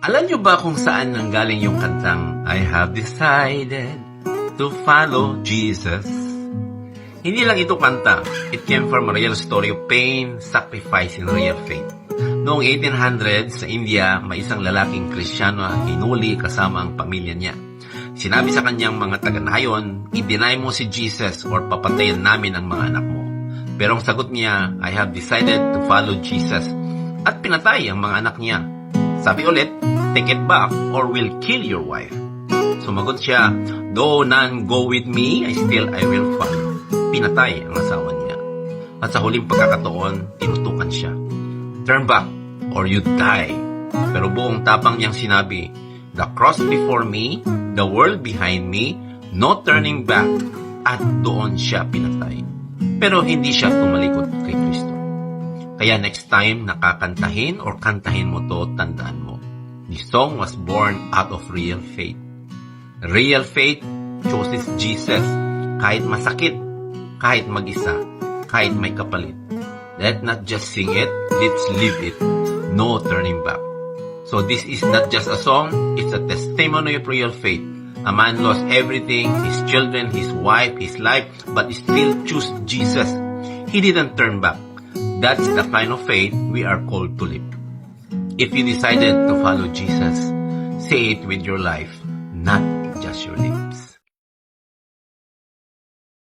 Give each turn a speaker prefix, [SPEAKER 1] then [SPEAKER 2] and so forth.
[SPEAKER 1] Alam nyo ba kung saan nanggaling yung kantang I have decided to follow Jesus? Hindi lang ito kanta. It came from a real story of pain, sacrifice, and real faith. Noong 1800s sa India, may isang lalaking Kristiyano na hinuli kasama ang pamilya niya. Sinabi sa kanyang mga taga-nayon, i-deny mo si Jesus or papatayin namin ang mga anak mo. Pero ang sagot niya, I have decided to follow Jesus. At pinatay ang mga anak niya. Sabi ulit, take it back or we'll kill your wife. Sumagot siya, though none go with me, I will follow. Pinatay ang asawa niya. At sa huling pagkakataon, tinutukan siya. Turn back or you die. Pero buong tapang niyang sinabi, the cross before me, the world behind me, no turning back. At doon siya pinatay. Pero hindi siya tumalikod kay Kristo. Kaya next time nakakantahin or kantahin mo to, tandaan mo. This song was born out of real faith. Real faith chooses Jesus. Kahit masakit, kahit mag-isa, kahit may kapalit. Let's not just sing it, let's live it. No turning back. So this is not just a song, it's a testimony of real faith. A man lost everything, his children, his wife, his life, but still chose Jesus. He didn't turn back. That's the kind of faith we are called to live. If you decided to follow Jesus, say it with your life, not just your lips.